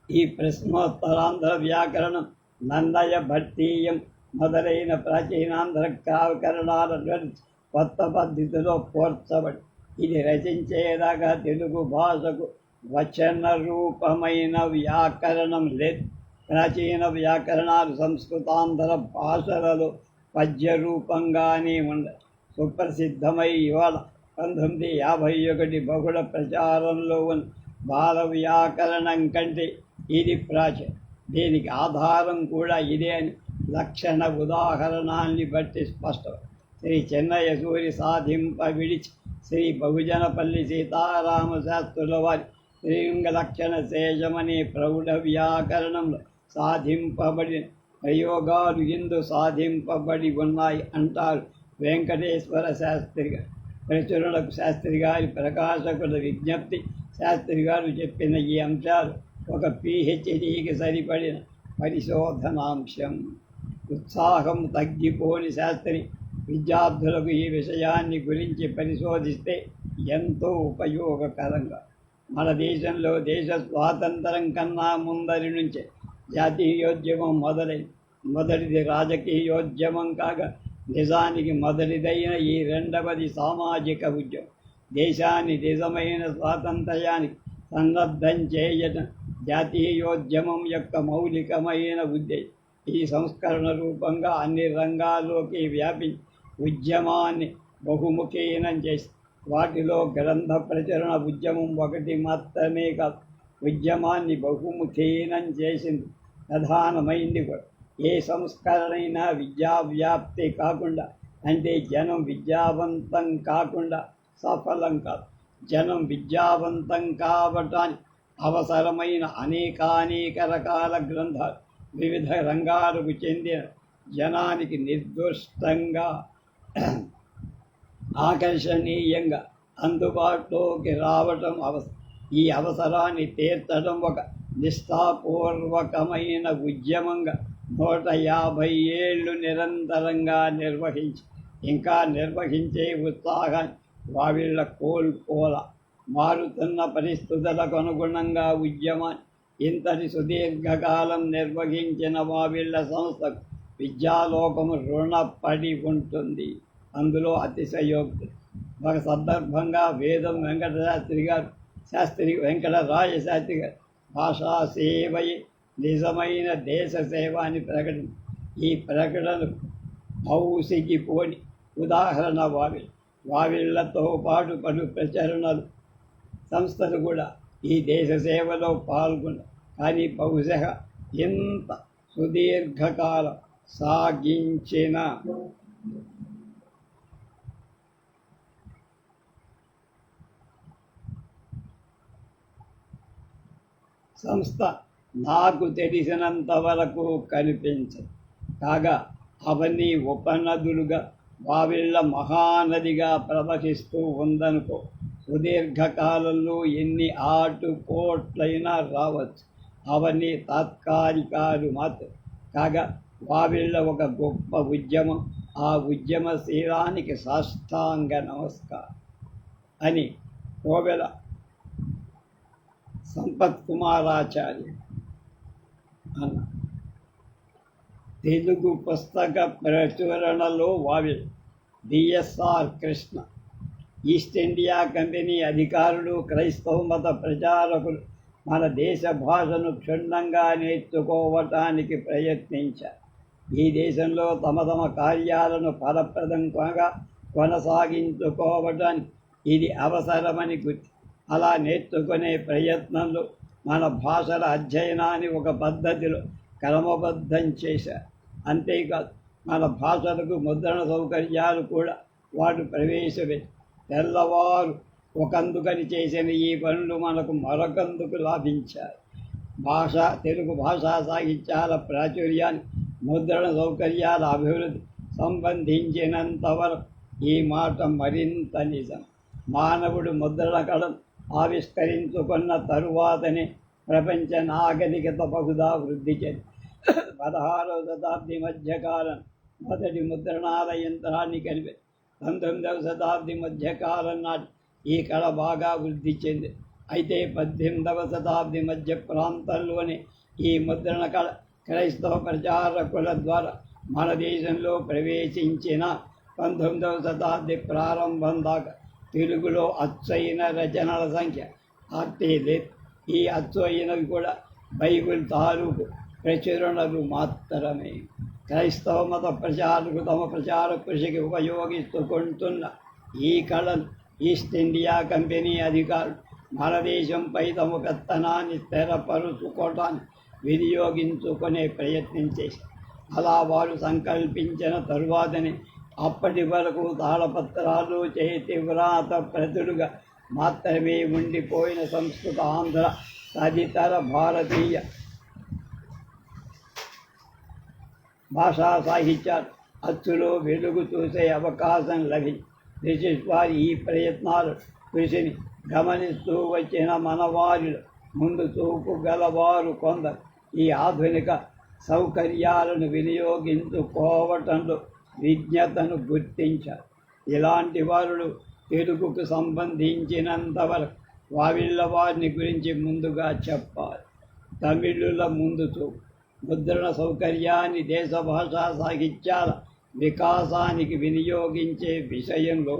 ఈ ప్రశ్నోత్తరాంధ్ర వ్యాకరణం నందయ భట్టీయం మొదలైన ప్రాచీనాంధ్ర వ్యాకరణాల కొత్త పద్ధతిలో పోర్చబడి ఇది రచించేదాకా తెలుగు భాషకు వచన రూపమైన వ్యాకరణం లేదు. ప్రాచీన వ్యాకరణాలు సంస్కృతాంధ్ర భాషలలో పద్య రూపంగానే ఉండాలి. సుప్రసిద్ధమై ఇవాళ 1951 బహుళ ప్రచారంలో ఉన్న బాల వ్యాకరణం కంటే ఇది ప్రాచీనం. దీనికి ఆధారం కూడా ఇదే అని లక్షణ ఉదాహరణాన్ని బట్టి స్పష్టం. శ్రీ చెన్నయ్య సూరి సాధింప విడిచి శ్రీ బహుజనపల్లి సీతారామ శాస్త్రుల వారి శ్రీలింగలక్షణ శేషమనే ప్రౌఢ వ్యాకరణంలో సాధింపబడిన ప్రయోగాలు ఎందు సాధింపబడి ఉన్నాయి అంటారు వెంకటేశ్వర శాస్త్రి గారు. ప్రచురణకు శాస్త్రి గారి ప్రకాశకుల విజ్ఞప్తి. శాస్త్రి గారు చెప్పిన ఈ అంశాలు ఒక PhDకి సరిపడిన పరిశోధనాంశం. ఉత్సాహం తగ్గిపోని శాస్త్రి విద్యార్థులకు ఈ విషయాన్ని గురించి పరిశోధిస్తే ఎంతో ఉపయోగకరంగా. మన దేశంలో దేశ స్వాతంత్రం కన్నా ముందరి నుంచే జాతీయోద్యమం మొదటిది రాజకీయోద్యమం కాగా నిజానికి మొదటిదైన ఈ రెండవది సామాజిక ఉద్యమం. దేశాన్ని నిజమైన స్వాతంత్ర్యానికి సన్నద్ధం చేయడం జాతీయోద్యమం యొక్క మౌలికమైన ఉద్దేశం. ఈ సంస్కరణ రూపంగా అన్ని రంగాల్లోకి వ్యాపించి ఉద్యమాన్ని బహుముఖీనం చేసి వాటిలో గ్రంథ ప్రచురణ ఉద్యమం ఒకటి మాత్రమే కాదు, ఉద్యమాన్ని బహుముఖీనం చేసింది. ప్రధానమైంది కూడా. ఏ సంస్కరణైనా విద్యావ్యాప్తి కాకుండా, అంటే జనం విద్యావంతం కాకుండా సఫలం కాదు. జనం విద్యావంతం కావటానికి అవసరమైన అనేకానేక రకాల గ్రంథాలు వివిధ రంగాలకు చెందిన జనానికి నిర్దుష్టంగా ఆకర్షణీయంగా అందుబాటులోకి రావటం అవసరం. ఈ అవసరాన్ని తీర్చడం ఒక నిష్ఠాపూర్వకమైన ఉద్యమంగా 150 ఏళ్ళు నిరంతరంగా ఇంకా నిర్వహించే ఉత్సాహాన్ని వావిళ్ళ కోల్పోల. మారుతున్న పరిస్థితులకు అనుగుణంగా ఉద్యమాన్ని ఇంతటి సుదీర్ఘకాలం నిర్వహించిన వావిళ్ళ సంస్థకు విద్యాలోకము రుణపడి ఉంటుంది. అందులో అతిశయోక్తి. ఒక సందర్భంగా వేదం శాస్త్రి వెంకటరాయ శాస్త్రి గారు భాషా సేవయే నిజమైన దేశ సేవ అని ప్రకటన. ఈ ప్రకటనకు భౌసిగిపోని ఉదాహరణ వావిళ్ళతో పాటు పలు ప్రచురణలు సంస్థలు కూడా ఈ దేశ సేవలో పాల్గొన్న కానీ బహుశः ఇంత సుదీర్ఘకాలం సాగించిన సంస్థ నాకు తెలిసినంత వరకు కనిపించదు. కాగా అవన్నీ ఉపనదులుగా వావిళ్ళ మహానదిగా ప్రవహిస్తూ ఉందనుకో. సుదీర్ఘకాలంలో ఎన్ని ఆటుపోట్లైనా రావచ్చు. అవన్నీ తాత్కాలికాలు మాత్రం. కాగా వావిళ్ళ ఒక గొప్ప ఉద్యమం. ఆ ఉద్యమశీలానికి సాష్టాంగ నమస్కారం అని కోవెల సంపత్ కుమారాచార్య అన్న. తెలుగు పుస్తక ప్రచురణలో వావిల్ BSR Krishna. East India Company అధికారులు, క్రైస్తవ మత ప్రచారకులు మన దేశ భాషను క్షుణ్ణంగా నేర్చుకోవటానికి ప్రయత్నించారు. ఈ దేశంలో తమ తమ కార్యాలను ఫలప్రదంగా కొనసాగించుకోవటానికి ఇది అవసరమని గుర్తి. అలా నేర్చుకునే ప్రయత్నంలో మన భాషల అధ్యయనాన్ని ఒక పద్ధతిలో క్రమబద్ధం చేశారు. అంతేకాదు మన భాషలకు ముద్రణ సౌకర్యాలు కూడా వాడు ప్రవేశపెట్టి తెల్లవారు ఒకందుకని చేసిన ఈ పనులు మనకు మరొకందుకు లాభించాయి. తెలుగు భాషా సాహిత్యాల ప్రాచుర్యాన్ని, ముద్రణ సౌకర్యాల అభివృద్ధి సంబంధించినంతవరకు ఈ మాట మరింత నిజం. మానవుడు ముద్రణ కళను ఆవిష్కరించుకున్న తరువాతనే ప్రపంచ నాగరికత బహుదా వృద్ధి చెంది 16వ శతాబ్ది మధ్యకాలం మొదటి ముద్రణాల యంత్రాన్ని కనిపెట్టి 19వ శతాబ్ది మధ్యకాలం నాటి ఈ కళ బాగా వృద్ధి చెంది. అయితే 18వ శతాబ్ది మధ్య ప్రాంతంలోనే ఈ ముద్రణ కళ క్రైస్తవ ప్రచారకుల ద్వారా మన దేశంలో ప్రవేశించిన 19వ శతాబ్ది ప్రారంభం దాకా తెలుగులో అచ్చయిన రచనల సంఖ్య లేదు. ఈ అచ్చు అయినవి కూడా బైబిల్ తాలూకు ప్రచురణలు మాత్రమే. క్రైస్తవ మత ప్రచారకు తమ ప్రచార కృషికి ఉపయోగిస్తుకుంటున్న ఈ కళను ఈస్ట్ ఇండియా కంపెనీ అధికారులు మన దేశంపై తమ పెత్తనాన్ని స్థిరపరుచుకోవటానికి వినియోగించుకునే ప్రయత్నం చేశారు. అలా వారు సంకల్పించిన తరువాతనే అప్పటి వరకు తాళపత్రాలు, చేతి వ్రాత ప్రతులుగా మాత్రమే ఉండిపోయిన సంస్కృత, ఆంధ్ర తదితర భారతీయ భాషా సాహిత్యాలు అచ్చులో వెలుగు చూసే అవకాశం లభించింది. బ్రిటిష్ వారి ఈ ప్రయత్నాలు కృషిని గమనిస్తూ వచ్చిన మనవారిలో ముందు చూపు గలవారు కొందరు ఈ ఆధునిక సౌకర్యాలను వినియోగించుకోవటంలో విజ్ఞతను గుర్తించారు. ఇలాంటి వారు తెలుగుకు సంబంధించినంతవరకు వావిళ్ళ వారిని గురించి ముందుగా చెప్పాలి. తమిళుల ముందు చూపు ముద్రణ సౌకర్యాన్ని దేశ భాషా సాహిత్యాల వికాసానికి వినియోగించే విషయంలో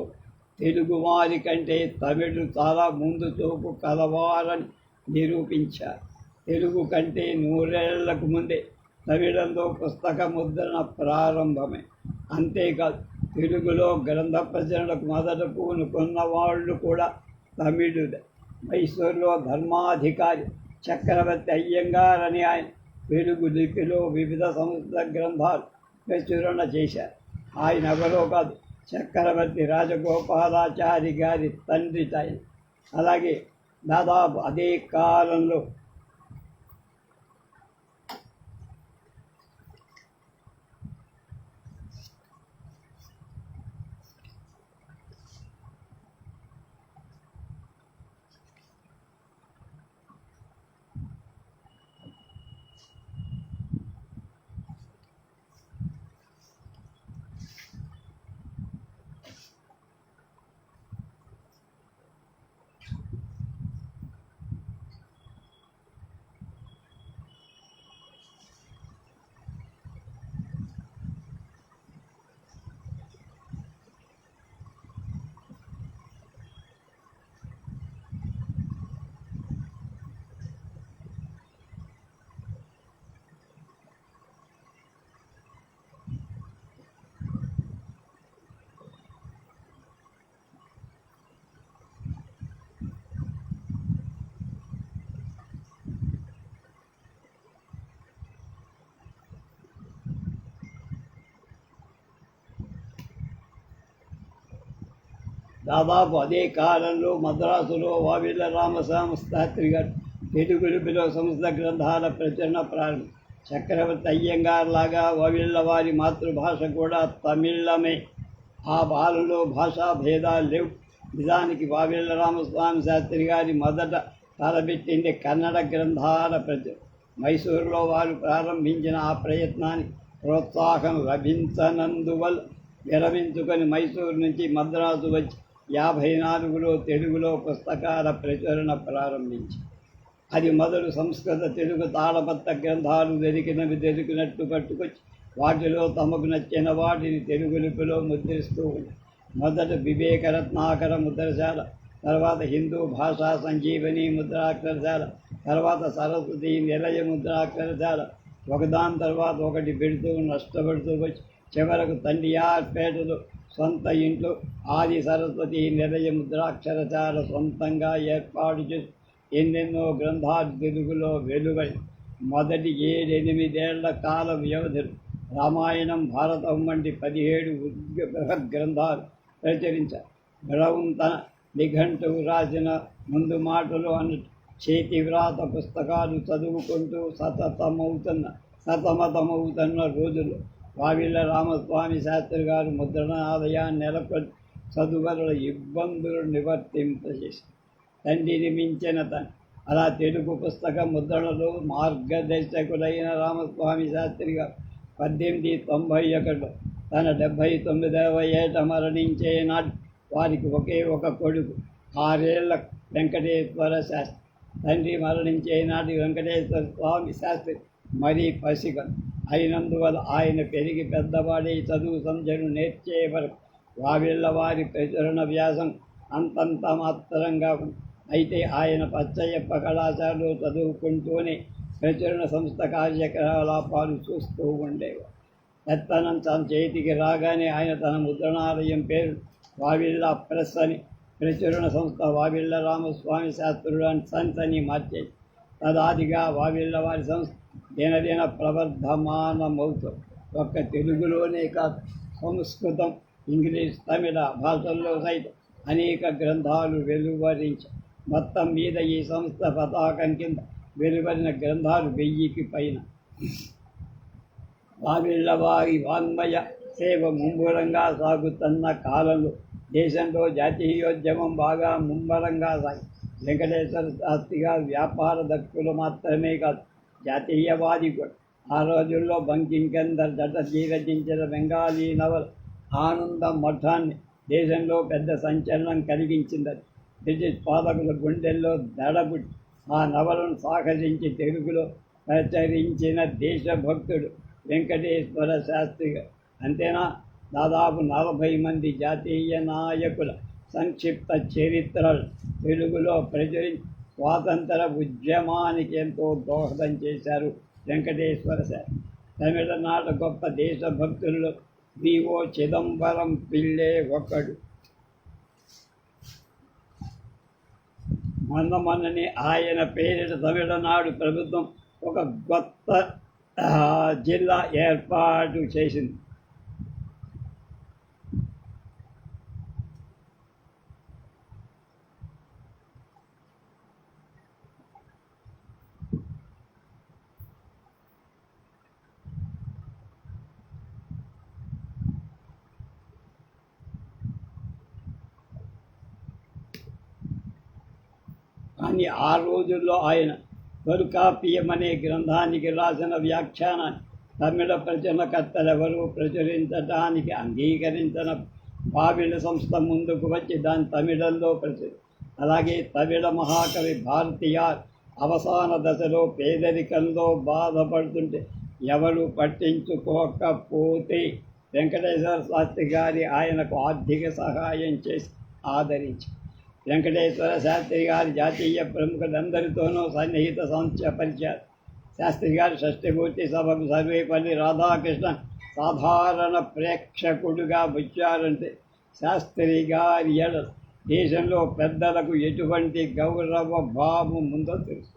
తెలుగువారి కంటే తమిళులు చాలా ముందు చూపు కలవారని నిరూపించారు. తెలుగు కంటే 100 ఏళ్లకు ముందే తమిళంలో పుస్తక ముద్రణ ప్రారంభమే. అంతేకాదు తెలుగులో గ్రంథ ప్రచురణకు మొదట పూనుకున్న వాళ్ళు కూడా తమిళులే. మైసూరులో ధర్మాధికారి చక్రవర్తి అయ్యంగార్ అని ఆయన తెలుగు లిపిలో వివిధ సంస్కృత గ్రంథాలు ప్రచురణ చేశారు. ఆయన ఎవరో కాదు, చక్రవర్తి రాజగోపాలాచారి గారి తండ్రి ఆయన. అలాగే దాదాపు అదే కాలంలో దాదాపు అదే కాలంలో మద్రాసులో వావిళ్ళ రామస్వామి శాస్త్రి గారు తెలుగులో సంస్కృత గ్రంథాల ప్రచురణ ప్రారంభం. చక్రవర్తి అయ్యంగార్ లాగా వావిళ్ళ వారి మాతృభాష కూడా తమిళమే. ఆ బాలులో భాషా భేదాలు లేవు. నిజానికి వావిళ్ళ రామస్వామి శాస్త్రి గారి మొదట తలబెట్టింది కన్నడ గ్రంథాల ప్రచురణ. మైసూరులో వారు ప్రారంభించిన ఆ ప్రయత్నానికి ప్రోత్సాహం లభించనందువల్ల విరమించుకొని మైసూరు నుంచి మద్రాసు వచ్చి 54లో తెలుగులో పుస్తకాల ప్రచురణ ప్రారంభించి అది మొదలు సంస్కృత తెలుగు తాళపత్ర గ్రంథాలు దొరికినట్టు పట్టుకొచ్చి వాటిలో తమకు నచ్చిన వాటిని తెలుగు లిపిలో ముద్రిస్తూ ఉంది. మొదట వివేక రత్నాకర ముద్రశాల, తర్వాత హిందూ భాషా సంజీవని ముద్రాక్షరశాల, తర్వాత సరస్వతి నిలయ ముద్రాక్షరశాల, ఒకదాని తర్వాత ఒకటి పెడుతూ నష్టపడుతూ వచ్చి చివరకు తండ్రియార్పేటలో సొంత ఇంట్లో ఆది సరస్వతి నిలయ ముద్రాక్షరశాల సొంతంగా ఏర్పాటు చేసి ఎన్నెన్నో గ్రంథాలు తెలుగులో వెలువడి మొదటి 7-8 కాల వ్యవధిలో రామాయణం, భారతం వంటి 17 బృహత్ గ్రంథాలు ప్రచురించారు. బ్రౌన్ తన నిఘంటువు రాసిన ముందు మాటలు అన్నట్టు చేతి వ్రాత పుస్తకాలు చదువుకుంటూ సతమతమవుతున్న రోజుల్లో వావిళ్ళ రామస్వామి శాస్త్రి గారు ముద్రణాలయాన్ని నెలకొని చదువుల ఇబ్బందులు నివర్తింపజేశారు. తండ్రిని మించిన తండ్రి. అలా తెలుగు పుస్తక ముద్రణలో మార్గదర్శకులైన రామస్వామి శాస్త్రి గారు 1891లో తన 79వ ఏట మరణించే నాడు వారికి ఒకే ఒక కొడుకు 6 ఏళ్ల వెంకటేశ్వర శాస్త్రి. తండ్రి మరణించే నాటి వెంకటేశ్వర స్వామి శాస్త్రి మరీ పసిగను అయినందువల్ల ఆయన పెరిగి పెద్దవాడే చదువు సంధ్యను నేర్చే వరకు వావిళ్ళ వారి ప్రచురణ వ్యాసం అంతంత మాత్రంగా ఉంది. అయితే ఆయన పచ్చయ్యప్ప కళాశాలలో చదువుకుంటూనే ప్రచురణ సంస్థ కార్యకలాపాలు చూస్తూ ఉండేవారు. పెత్తనం తన చేతికి రాగానే ఆయన తన ముద్రణాలయం పేరు వావిళ్ళ ప్రెస్ అని, ప్రచురణ సంస్థ వావిళ్ళ రామస్వామి శాస్త్రుడు అని సంస్థని మార్చేది. తదాదిగా వావిళ్ళ వారి సంస్థ దినదిన ప్రవర్ధమానమవుతుంది. ఒక్క తెలుగులోనే కాదు, సంస్కృతం, ఇంగ్లీష్, తమిళ భాషల్లో సైతం అనేక గ్రంథాలు వెలువరించారు. మొత్తం మీద ఈ సంస్థ పతాకం కింద వెలువడిన గ్రంథాలు 1000కి పైన. వావిళ్ళ వారి వాంగ్మయ సేవ ముమ్మరంగా సాగుతున్న కాలంలో దేశంలో జాతీయోద్యమం బాగా ముమ్మరంగా సాగి వెంకటేశ్వర శాస్త్రి గారు వ్యాపార దక్షులు మాత్రమే కాదు, జాతీయవాది కూడా. ఆ రోజుల్లో బంకించందర్ చటర్జీ రచించిన బెంగాలీ నవల ఆనంద మఠాన్ని దేశంలో పెద్ద సంచలనం కలిగించిందని బ్రిటిష్ పాలకుల గుండెల్లో దడబుట్టి ఆ నవలను సాహసించి తెలుగులో ప్రచురించిన దేశభక్తుడు వెంకటేశ్వర శాస్త్రి గారు. అంతేనా, దాదాపు 40 మంది జాతీయ నాయకుల సంక్షిప్త చరిత్రలు తెలుగులో ప్రచురించి స్వాతంత్ర ఉద్యమానికి ఎంతో దోహదం చేశారు వెంకటేశ్వర శాస్త్రి. తమిళనాట గొప్ప దేశభక్తుల్లో వి.ఓ. చిదంబరం పిళ్ళే ఒకడు. మొన్ననే ఆయన పేరిట తమిళనాడు ప్రభుత్వం ఒక కొత్త జిల్లా ఏర్పాటు చేసింది. కానీ ఆ రోజుల్లో ఆయన తొలికాప్యం అనే గ్రంథానికి రాసిన వ్యాఖ్యానాన్ని తమిళ ప్రచురణకర్తలెవరూ ప్రచురించడానికి అంగీకరించిన వావిళ్ళ సంస్థ ముందుకు వచ్చి దాని తమిళంలో అలాగే తమిళ మహాకవి భారతీయార్ అవసాన దశలో పేదరికంలో బాధపడుతుంటే ఎవరు పట్టించుకోకపోతే వెంకటేశ్వర శాస్త్రి గారి ఆయనకు ఆర్థిక సహాయం చేసి ఆదరించి వెంకటేశ్వర శాస్త్రి గారి జాతీయ ప్రముఖులందరితోనూ సన్నిహిత పరిచయాలు. శాస్త్రి గారి షష్ఠిపూర్తి సభకు సర్వేపల్లి రాధాకృష్ణన్ సాధారణ ప్రేక్షకుడుగా వచ్చారంటే శాస్త్రి గారి ఎడల దేశంలో పెద్దలకు ఎటువంటి గౌరవ భావం ఉందో తెలుసు.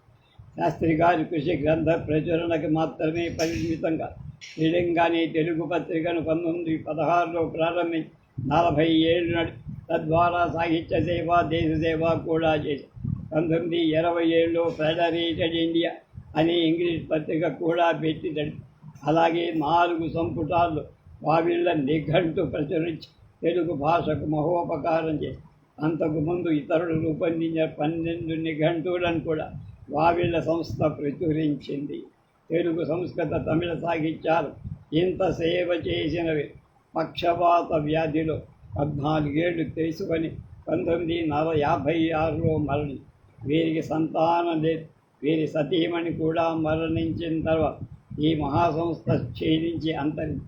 శాస్త్రి గారి కృషి గ్రంథ ప్రచురణకి మాత్రమే పరిమితంగా శ్రీలింగాని తెలుగు పత్రికను 1916లో ప్రారంభించి 40 ఏళ్ళు తద్వారా సాహిత్య సేవ దేశ సేవ కూడా చేశారు. 1927లో ఫెడరేటెడ్ ఇండియా అనే ఇంగ్లీష్ పత్రిక కూడా పెట్టి నడిపారు. అలాగే 4 సంపుటాల్లో వావిళ్ళ నిఘంటు ప్రచురించి తెలుగు భాషకు మహోపకారం చేశారు. అంతకుముందు ఇతరులు రూపొందించిన 12 నిఘంటువులను కూడా వావిళ్ళ సంస్థ ప్రచురించింది. తెలుగు, సంస్కృత, తమిళ సాహిత్యాలు ఇంత సేవ చేసినవి. పక్షవాత వ్యాధిలో 14 ఏళ్ళు తెలుసుకొని 1956లో మరణి. వీరికి సంతానం లేదు. వీరి సతీమణి కూడా మరణించిన తర్వాత ఈ మహాసంస్థ క్షీణించి అంతరించి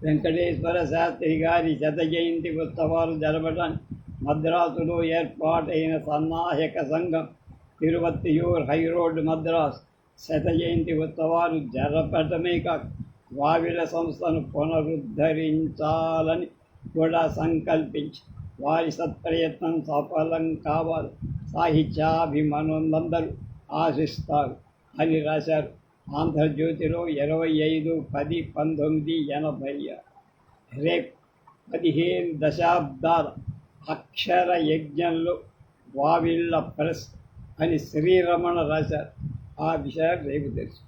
వెంకటేశ్వర శాస్త్రి గారి 100వ జయంతి ఉత్సవాలు జరపడానికి మద్రాసులో ఏర్పాటైన సన్నాహక సంఘం తిరువత్తియూర్ హైరోడ్ మద్రాసు 100వ జయంతి ఉత్సవాలు జరపడమే కాక వావిళ్ళ సంస్థను పునరుద్ధరించాలని కూడా సంకల్పించి వారి సత్ప్రయత్నం సఫలం కావాలి, సాహిత్యాభిమానులందరూ ఆశిస్తారు అని రాశారు. ఆంధ్రజ్యోతిలో 25/10/1986. రేపు 15 దశాబ్దాల అక్షర యజ్ఞంలో వావిళ్ళ ప్రెస్ అని శ్రీరమణ రాశారు. ఆ విషయాలు రేపు తెలుసు.